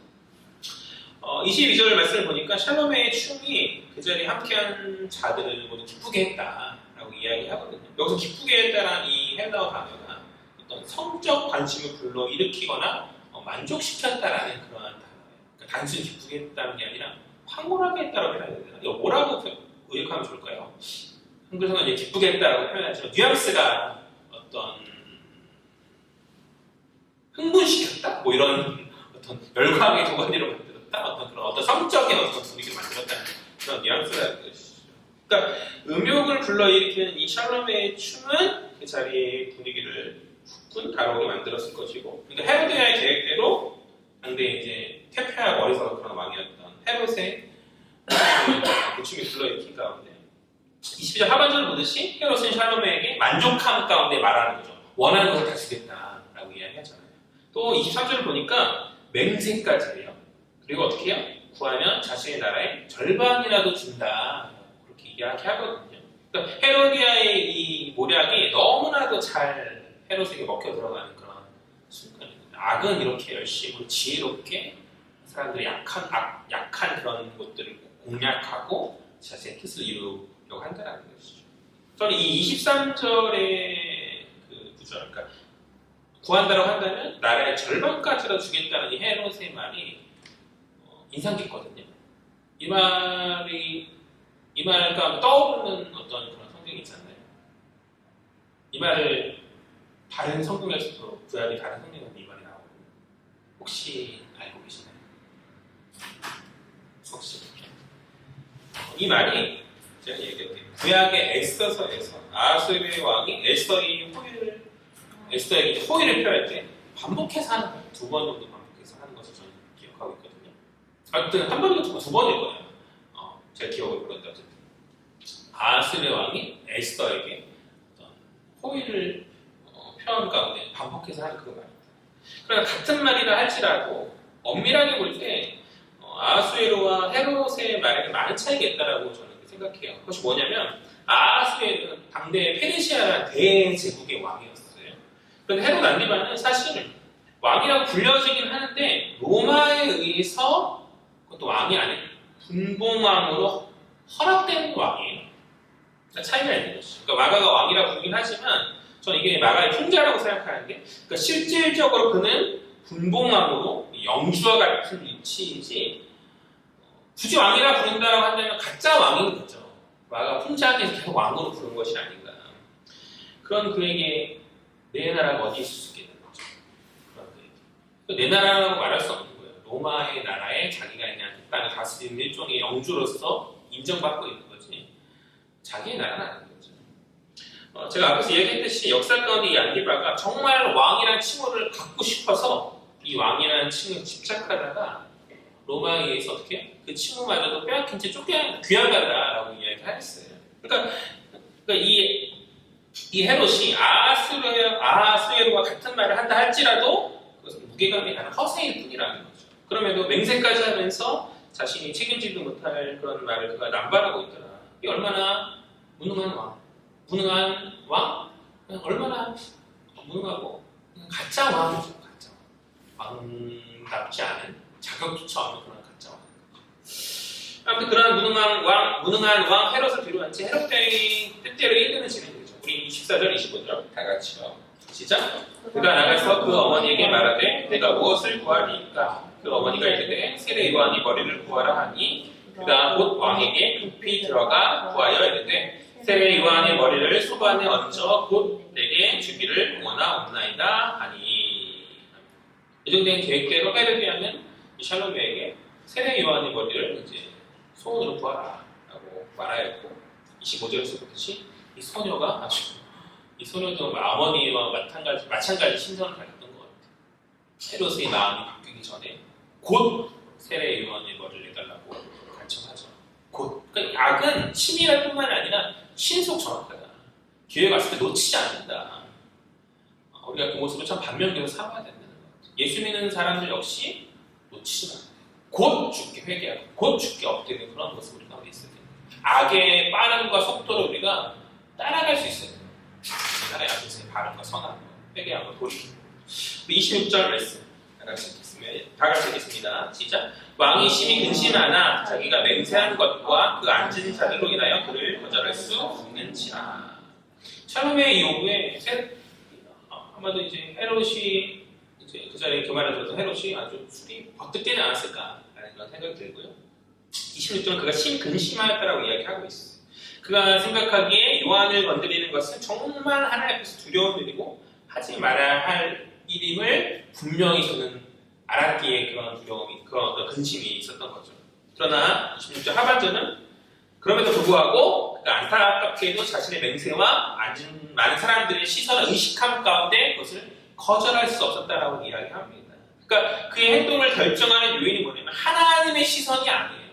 Speaker 1: 22절 말씀을 보니까 샬로메의 춤이 그 자리에 함께한 자들을 모두 기쁘게 했다라고 이야기하거든요. 여기서 기쁘게 했다라는 이 헬라어 단어가 어떤 성적 관심을 불러일으키거나 만족시켰다라는 그러한 단어예요. 그러니까 단순히 기쁘게 했다는 게 아니라 황홀하게 했다라고 해야 되나? 이거 뭐라고 의역하면 좋을까요? 한글에서는 이제 기쁘게 했다라고 표현하지만 뉘앙스가 어떤 흥분시켰다? 뭐 이런 어떤 열광의 도가니로 만들었다? 어떤 그런 어떤 성적인 어떤 분위기를 만들었다는 그런 뉘앙스라는 것이죠. 그러니까 음욕을 불러일으키는 이 샬롬의 춤은 그 자리의 분위기를 후끈 다루게 만들었을 것이고, 그러니까 헤로디아의 계획대로 당대 이제 테페하고 어리석은 그런 왕이었던 헤롯의 그 춤이 불러일으킨 가운데 22절 하반절을 보듯이 헤롯은 샬롬에게 만족함 가운데 말하는 거죠. 원하는 것을 다 주겠다라고 이야기하잖아요. 또 23절을 보니까 맹세까지 해요. 그리고 어떻게 해요? 구하면 자신의 나라의 절반이라도 준다. 그렇게 이야기하거든요. 그러니까 헤로디아의 이 모략이 너무나도 잘 헤롯에게 먹혀 들어가는 그런 순간입니다. 악은 이렇게 열심히 지혜롭게 사람들이 약한 그런 것들을 공략하고 자신의 뜻을 이루려고 한다는 것이죠. 저는 이 23절의 그 구절, 그러니까 구한다라고 한다면 나라의 절반까지라도 주겠다는 이 헤롯의 말이 인상 깊거든요. 이 말과 떠오르는 어떤 그런 성경이 있잖아요. 이 말을 다른 성경에서도 구약의 다른 성경에서 이 말이 나오고 혹시 알고 계시나요? 혹시 이 말이 제가 얘기할게요. 구약의 에스더서에서 아하수에르의 왕이 에스더에게 호의를 표할 때 반복해서 하는 거예요. 2번 정도 반복해서 하는 것을 저는 기억하고 있거든요. 아무튼 한 번이고 두 번일 거예요. 제가 기억을 그런데 어쨌든 아하수에르 왕이 에스더에게 어떤 호의를 표현 가운데 반복해서 하는 그 말입니다. 그러니까 같은 말이라 할지라도 엄밀하게 볼 때 아하수에르와 헤롯의 말에는 많은 차이가 있다라고 저는 생각해요. 그것이 뭐냐면 아하수에르는 당대 페르시아라는 대제국의 왕이었어요. 그런데 헤롯 안티바는 사실 왕이라고 불려지긴 하는데 로마에 의해서 그것도 왕이 아닌 분봉왕으로 허락된 왕이에요. 그러니까 차이가 있는 거죠. 그러니까 마가가 왕이라고 부르긴 하지만 저는 이게 마가의 풍자라고 생각하는데 그러니까 실질적으로 그는 분봉왕으로 영주와 같은 위치이지 굳이 왕이라 부른다라고 한다면 가짜 왕인 거죠. 마가 풍자하게 계속 왕으로 부른 것이 아닌가. 그런 그에게 내 나라가 어디 있을 수 있겠는 거죠. 그런 그에게. 내 나라라고 말할 수 없는 거예요. 로마의 나라에 자기가 그냥 땅을 다스리는 일종의 영주로서 인정받고 있는 거지. 자기의 나라는 아닌 거죠. 제가 앞에서 얘기했듯이 역사 가운데 이 안티바가 정말 왕이라는 칭호를 갖고 싶어서 이 왕이라는 칭호에 집착하다가 로마에 의해서 어떻게 그 칭호마저도 빼앗긴 채 귀환간다라고 이야기했어요. 그러니까 이 헤롯이 아하수에르와 같은 말을 한다 할지라도 그것은 무게감이 가는 허세일 뿐이라는 거죠. 그럼에도 맹세까지 하면서 자신이 책임지도 못할 그런 말을 그가 남발하고 있더라. 이게 얼마나 무능한 왕? 얼마나 무능하고 가짜 왕이죠. 가짜 왕답지 않은 자격조차 없는 그런 가짜 왕. 아무튼 그런 무능한 왕 헤롯을 비롯한 채 헤롯 때의 뜻대로 일들은 진행되죠. 우리 24절 25절 다 같이요. 시작. 그가 나가서 그 어머니에게 말하되 내가 무엇을 구하리이까? 그 어머니가 이르되 세례 요한이 머리를 구하라 하니 그가 곧 왕에게 급히 들어가 구하여 이르되 세례 요한의 머리를 소반에 얹어 곧 내게 주기를 원하옵나이다 하니. 예정된 계획대로 헤롯이 하면 샬롬에게 세례 요한의 머리를 이제 소원으로 구하라 라고 말하였고 25절에서 보듯이 이 소녀가 아주 이 소녀도 어머니와 마찬가지 신선을 가졌던 것 같아요. 헤롯의 마음이 바뀌기 전에 곧 세례 요한의 머리를 내달라고 간청하죠. 곧. 그러니까 악은 치밀할 뿐만 아니라 신속 정확하다. 기회 갔을 때 놓치지 않는다. 우리가 그 모습을 참 반면교로 삼아야 된다는 것. 예수 믿는 사람들 역시 놓치지 않는다. 곧 죽게 회개하고 곧 죽게 엎드리는 그런 모습을 우리가 있어야 됩니다. 악의 빠름과 속도를 우리가 따라갈 수 있어야 됩니다. 나라의 앞에서의 바람과 선함, 회개하고 돌이키고. 26절 말씀 다 같이 읽겠습니다. 시작. 왕이 심히 근심하나 자기가 맹세한 것과 그 앉은 자들로 인하여 그를 거절할 수 없는지라. 샬롬의 요구에 아마도 이제 헤롯이 이제 그 자리에 그 말을 들어서 헤롯이 아주 술이 버뜩되지 않았을까라는 그런 생각이 들고요. 26절은 그가 심 근심하였다라고 이야기하고 있어요. 그가 생각하기에 요한을 건드리는 것은 정말 하나님 앞에서 두려운 일이고 하지 말아야 할 일임을 분명히 저는 알았기에 그런 두려움이, 그런 어떤 근심이 있었던 거죠. 그러나 26절 하반절은 그럼에도 불구하고 그가 안타깝게도 자신의 맹세와 앉은 많은 사람들의 시선을 의식함 가운데 그것을 거절할 수 없었다라고 이야기합니다. 그러니까 그의 행동을 결정하는 요인이 뭐냐면 하나님의 시선이 아니에요.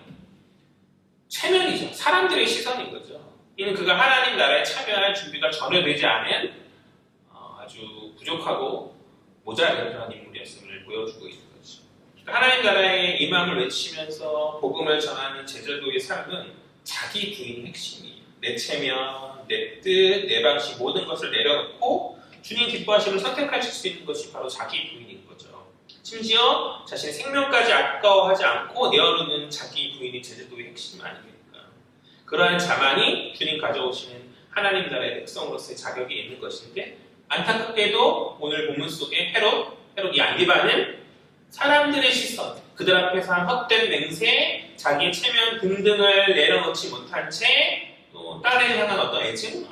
Speaker 1: 체면이죠. 사람들의 시선인 거죠. 이는 그가 하나님 나라에 참여할 준비가 전혀 되지 않은 아주 부족하고 모자란 그런 인물이었음을 보여주고 있는 거죠. 그러니까 하나님 나라의 임함을 외치면서 복음을 전하는 제자도의 삶은 자기 부인이 핵심이에요. 내 체면, 내 뜻, 내 방식 모든 것을 내려놓고 주님 기뻐하심을 선택하실 수 있는 것이 바로 자기 부인인 거죠. 심지어 자신의 생명까지 아까워하지 않고 내어놓는 자기 부인이 제자도의 핵심 아닙니까? 그러한 자만이 주님 가져오시는 하나님 나라의 백성으로서의 자격이 있는 것인데 안타깝게도 오늘 본문 속에 헤롯이 안디바는 사람들의 시선, 그들 앞에서 한 헛된 맹세, 자기의 체면 등등을 내려놓지 못한 채 또 딸을 향한 어떤 애증,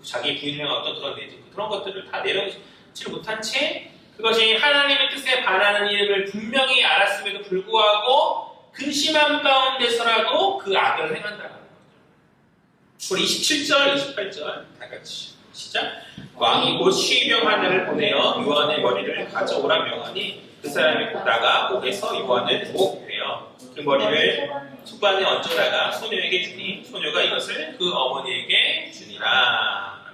Speaker 1: 자기 부인을 향한 어떤 그런 애증, 그런 것들을 다 내려놓지 못한 채 그것이 하나님의 뜻에 반하는 일을 분명히 알았음에도 불구하고 근심한 가운데서라도 그 악을 행한다는 거죠. 우리 27절, 28절 다 같이 시작. 왕이 곧 시병 하나를 보내어 요한의 머리를 가져오라 명하니 그 사람이 보다가 옥에서 요한을 목회어 그 머리를 숯반에 얹어다가 소녀에게 주니 소녀가 이것을 그 어머니에게 주니라.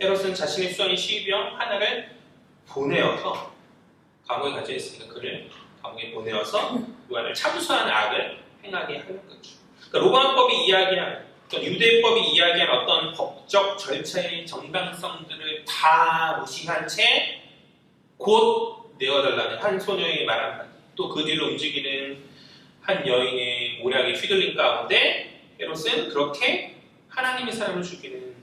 Speaker 1: 헤롯은 자신의 수원인 시병 하나를 보내어서 감옥에 갇혀 있으니까 그를 감옥에 보내어서 요한을 참수하는 악을 행하게 하는 거죠. 그러니까 로마법이 이야기하는 유대법이 이야기한 어떤 법적 절차의 정당성들을 다 무시한 채 곧 내어달라는 한 소녀의 말 한마디, 또 그 뒤로 움직이는 한 여인의 모략에 휘둘린 가운데 헤롯은 그렇게 하나님의 사람을 죽이는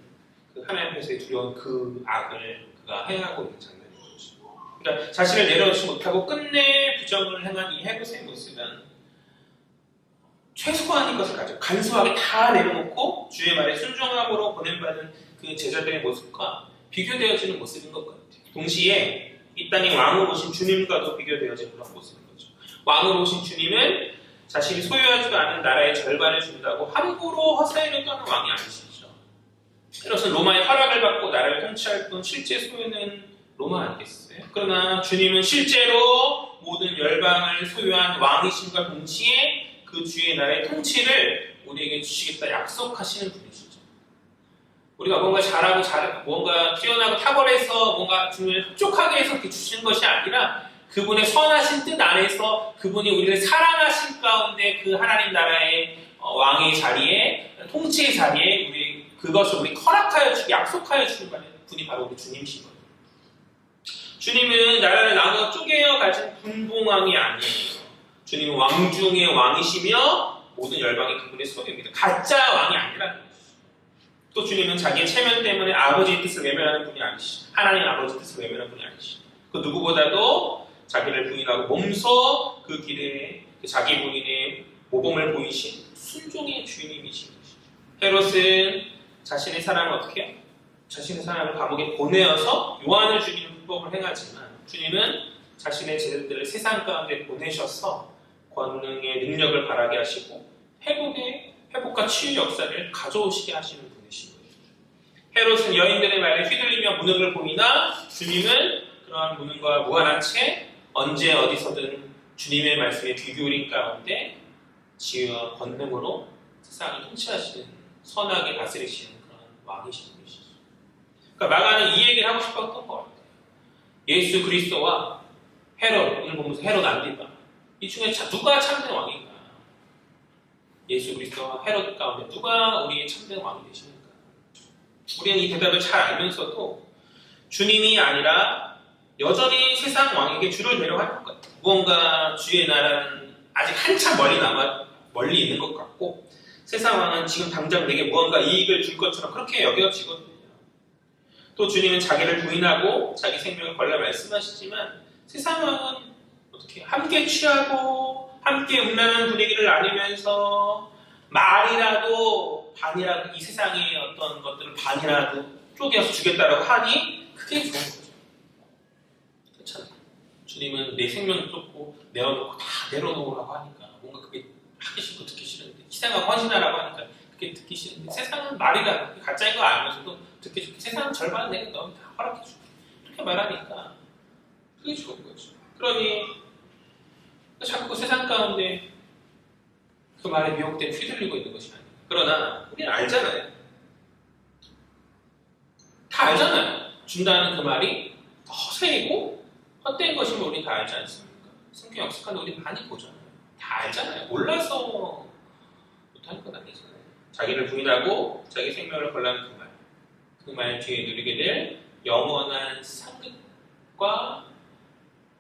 Speaker 1: 그 하나님 앞에서의 두려운 그 악을 그가 행하고 있는 장면인 거죠. 그러니까 자신을 내려놓지 못하고 끝내 부정을 행한 이 헤롯의 모습은 최소한의 것을 가지고 간소하게 다 내려놓고 주의 말에 순종함으로 보냄받은 그 제자들의 모습과 비교되어지는 모습인 것 같아요. 동시에 이 땅에 왕으로 오신 주님과도 비교되어지는 그런 모습인 거죠. 왕으로 오신 주님은 자신이 소유하지도 않은 나라의 절반을 준다고 함부로 허세를 떠는 왕이 아니시죠. 이것은 로마의 허락을 받고 나라를 통치할 뿐 실제 소유는 로마 아니겠어요? 그러나 주님은 실제로 모든 열방을 소유한 왕이심과 동시에 그 주의 나라의 통치를 우리에게 주시겠다 약속하시는 분이시죠. 우리가 뭔가 잘하고 뭔가 뛰어나고 탁월해서 뭔가 주님을 흡족하게 해서 주시는 것이 아니라 그분의 선하신 뜻 안에서 그분이 우리를 사랑하신 가운데 그 하나님 나라의 왕의 자리에 통치의 자리에 그것을 우리 허락하여 주고 약속하여 주는 분이 바로 우리 주님이신 거예요. 주님은 나라를 나누어 쪼개어 가진 분봉왕이 아니에요. 주님은 왕 중의 왕이시며 모든 열방이 그분의 소유입니다. 가짜 왕이 아니라는 거죠. 또 주님은 자기의 체면 때문에 아버지의 뜻을 외면하는 분이 아니시죠. 하나님 아버지의 뜻을 외면하는 분이 아니시죠. 그 누구보다도 자기를 부인하고 몸소 그 길에 자기 부인의 모범을 보이신 순종의 주님이신 것이죠. 헤롯은 자신의 사람을 어떻게 해요? 자신의 사람을 감옥에 보내어서 요한을 죽이는 불법을 행하지만 주님은 자신의 제자들을 세상 가운데 보내셔서 권능의 능력을 발하게 하시고 회복과 치유 역사를 가져오시게 하시는 분이신 거죠. 헤롯은 여인들의 말에 휘둘리며 무능을 보이나 주님은 그러한 무능과 무관한 채 언제 어디서든 주님의 말씀에 귀 기울인 가운데 지혜와 권능으로 세상을 통치하시는 선하게 다스리시는 그런 왕이신 분이시죠. 그러니까 마가는 이 얘기를 하고 싶었던 것 같아요. 예수 그리스도와 헤롯, 오늘 보면서 헤롯 안디바 이 중에 누가 참된 왕인가? 예수 그리스도와 헤롯 가운데 누가 우리의 참된 왕이 되십니까? 우리는 이 대답을 잘 알면서도 주님이 아니라 여전히 세상 왕에게 주를 데려갈 것 같아요. 무언가 주의 나라는 아직 한참 멀리 있는 것 같고 세상 왕은 지금 당장 내게 무언가 이익을 줄 것처럼 그렇게 여겨지거든요. 또 주님은 자기를 부인하고 자기 생명을 걸라 말씀하시지만 세상 왕은 어떻게 함께 취하고 함께 음란한 분위기를 나누면서 말이라도 반이라도 이 세상의 어떤 것들을 반이라도 쪼개서 주겠다라고 하니 그게 좋은 거죠. 그렇잖아요. 주님은 내 생명을 쫓고 내어놓고 다 내려놓으라고 하니까 뭔가 그게 하기 싫고 듣기 싫은데 희생하고 헌신하라고 하니까 그게 듣기 싫은데 세상은 말이다 가짜인 거 알면서도 듣기 좋게 세상은 절반은 내가 너무 다 허락해줄게 이렇게 말하니까 그게 좋은 거죠. 그러니 자꾸 세상 가운데 그 말에 미혹돼 휘둘리고 있는 것이 아니에요. 그러나 우리는 알잖아요. 다 알잖아요. 준다는 그 말이 허세이고 헛된 것임을 우리 다 알지 않습니까? 성경 역습하는데 우리 많이 보잖아요. 다 알잖아요. 몰라서 못하는 건 아니잖아요. 자기를 부인하고 자기 생명을 걸라는 그 말. 그 말 뒤에 누리게 될 영원한 상급과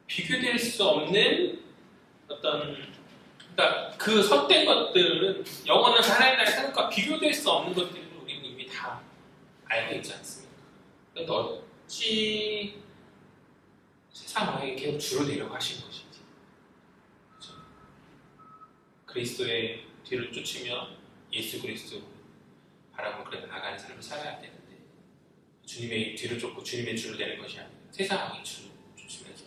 Speaker 1: 비교될 수 없는 어떤 그러니까 그 헛된 것들은 영원한 하나님 나라의 상급과 비교될 수 없는 것들을 우리는 이미 다 알고 있지 않습니까? 그런데 어찌 세상 왕에게 계속 주로 내려가신 것인지 그렇죠? 그리스도의 뒤를 쫓으며 예수 그리스도 바라보고 그래 나아가는 삶을 살아야 되는데 주님의 뒤를 쫓고 주님의 줄을 내는 것이 아니라 세상 왕의 줄을 쫓으면서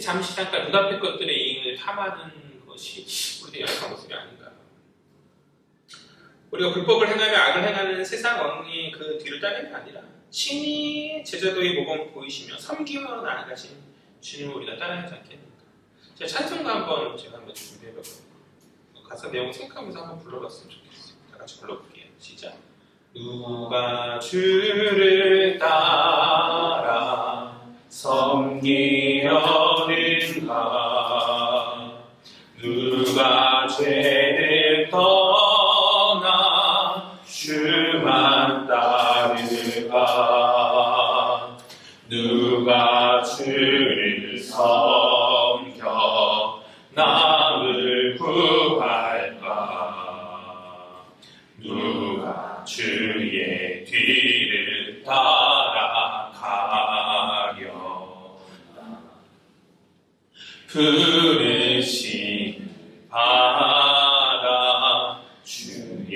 Speaker 1: 잠시 잠깐 눈앞의 것들의 이익을 탐하는 것이 우리의 연약한 모습이 아닌가. 우리가 불법을 행하며 악을 행하는 세상 왕의 그 뒤를 따르는 게 아니라 친히 제자도의 모범을 보이시며 섬김으로 나아가신 주님을 우리가 따라하지 않겠는가. 제가 찬송가 한번 준비해봤거든요. 가사 내용 생각하면서 한번 불러봤으면 좋겠어요. 다 같이 불러볼게요. 시작. 누가 주를 따라 섬기려는가 누가 죄를 떠나 주만 따르가 누가 주를 섬겨 남을 구할까 누가 주의 뒤를 따라가려 부르심 받아 주의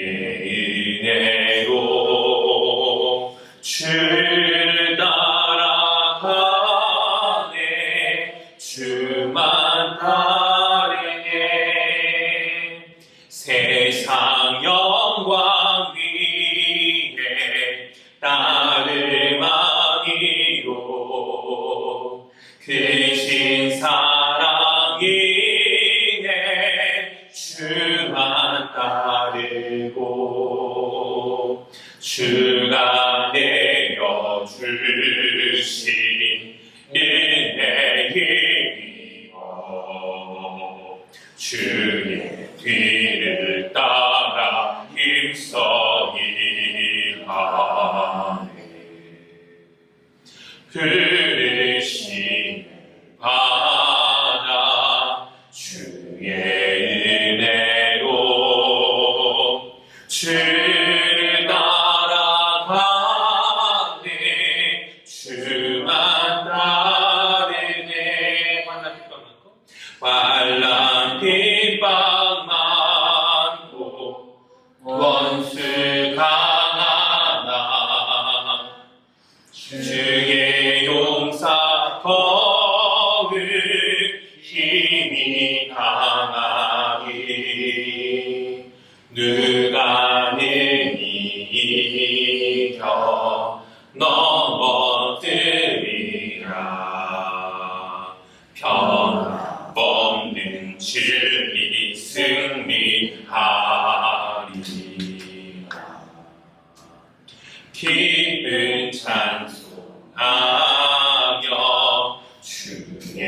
Speaker 1: 은혜로 주를 따라가네 주만 따르네 세상 영광 위에 따름하기로 크신 사랑 이네 주만 따르고 주가 내려주신 은혜이여 주의 뒤를 따라 힘써 일하네 부르심 주를 따라가네 주만 따르네 환난 핍박 많고 원수 강하나 주의 용사 거울 힘이 강하니 누가 능히 이겨 넘어뜨리라 변함없는 진리 승리하리라 기쁜 찬송하며 주의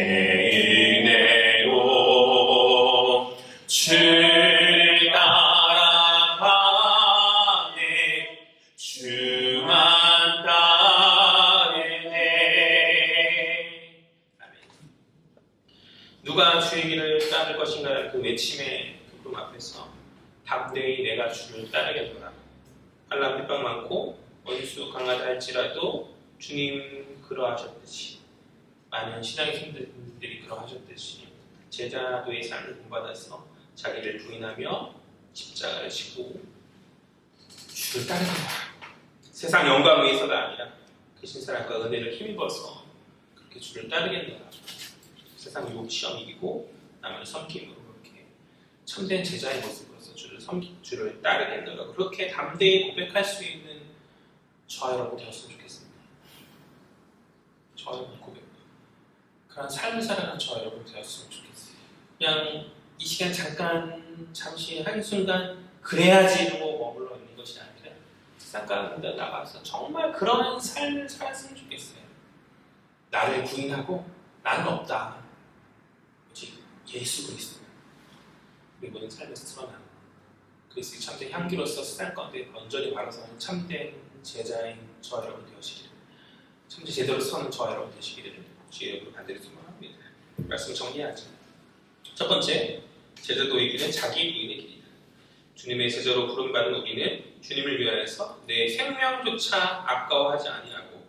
Speaker 1: 은혜로 주를 따라가네 주만 따르네. 아멘. 누가 주의 길을 따를 것인가 그 외침의 부름 앞에서 담대히 내가 주를 따르겠노라. 환난 핍박 많고 원수 강하다 할지라도 주님 그러하셨듯이 많은 신앙의 성도들이 그러하셨듯이 제자도의 삶을 본받아서 자기를 부인하며 십자가를 지고 주를 따르는 거야. 세상 영광 위해서가 아니라 그 신사랑과 은혜를 힘입어서 그렇게 주를 따르겠노라. 세상 유혹 시험 이기고 남을 섬김으로 그렇게 참된 제자의 모습으로서 주를 따르겠노라. 그렇게 담대히 고백할 수 있는 저와 여러분 되었으면 좋겠습니다. 저와 여러분 고백. 그런 삶을 살아가는 저와 여러분 되었으면 좋겠어요. 그냥 이 시간 잠시 한순간 그래야지로 머물러 있는 것이 아니라 세상 가운데 나가서 정말 그런 삶을 살았으면 좋겠어요. 나를 부인하고 나는 없다. 오직 예수 그리스도. 우리 모든 삶에서 드러나는 그리스도의 참된 향기로서 세상 가운데 온전히 바라서는 참된 제자인 저와 여러분 되시기를, 참된 제대로 서는 저와 여러분 되시기를 주의 이름으로 간절히 소망합니다. 말씀 정리하죠. 첫 번째, 제자도의 길은 자기 부인의 길이다. 주님의 제자로 부름받은 우리는 주님을 위하여서 내 생명조차 아까워하지 아니하고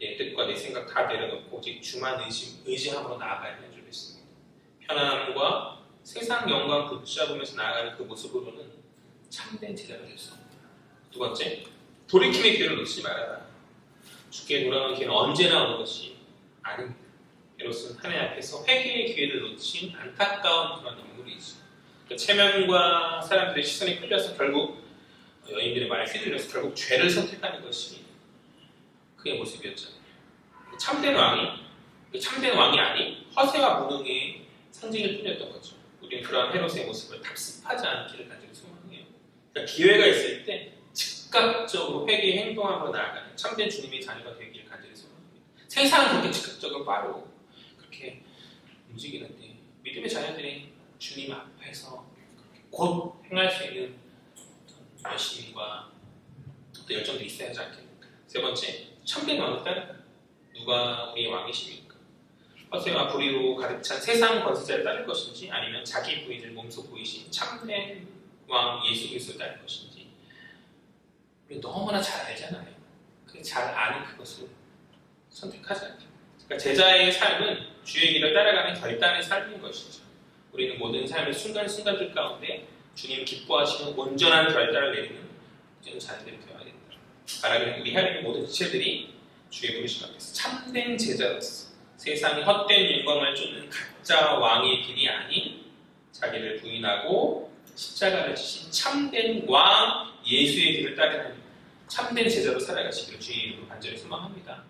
Speaker 1: 내 뜻과 내 생각 다 내려놓고 오직 주만 의지함으로 나아가야 하는 줄 믿습니다. 편안함과 세상 영광 붙잡으면서 나아가는 그 모습으로는 참된 제자가 될 수 없다. 두 번째, 돌이킴의 기회를 놓치지 말아라. 주께 돌아오는 기회는 언제나 오는 것이 아닙니다. 이로써 하나님 앞에서 회개의 기회를 놓친 안타까운 그런 영물이지. 그 체면과 사람들의 시선이 끌려서 결국 여인들의 말에 휘둘려서 결국 죄를 선택하는 것이 그의 모습이었잖아요. 참된 왕이 아닌 허세와 무능의 상징일 뿐이었던 거죠. 우리는 그러한 헤롯의 모습을 답습하지 않기를 간절히 소망해요. 그러니까 기회가 있을 때 즉각적으로 회개의 행동함으로 나아가는 참된 주님의 자녀가 되기를 간절히 소망합니다. 세상은 그렇게 즉각적으로 빠르고 그렇게 움직이는데 믿음의 자녀들이 주님 앞에서 곧 행할 수 있는 열심과 열정도 있어야 하지 않겠습니까? 세 번째, 참된 왕을 따르다. 누가 우리의 왕이십니까? 허세와 불의로 가득 찬 세상 권세자를 따를 것인지 아니면 자기 부인을 몸소 보이신 참된 왕 예수 그리스도를 따를 것인지 우리 너무나 잘 알잖아요. 잘 아는 그것을 선택하지 않죠. 그러니까 제자의 삶은 주의 길을 따라가는 결단의 삶인 것이죠. 우리는 모든 삶의 순간순간들 가운데 주님 기뻐하시는 온전한 결단을 내리는 이제는 자녀들이 되어야 된다. 바라기는 우리 하나님의 모든 지체들이 주의 부르심 앞에서 참된 제자로서 세상의 헛된 영광을 쫓는 가짜 왕의 길이 아닌 자기를 부인하고 십자가를 지신 참된 왕 예수의 길을 따르는 참된 제자로 살아가시기를 주의 이름으로 간절히 소망합니다.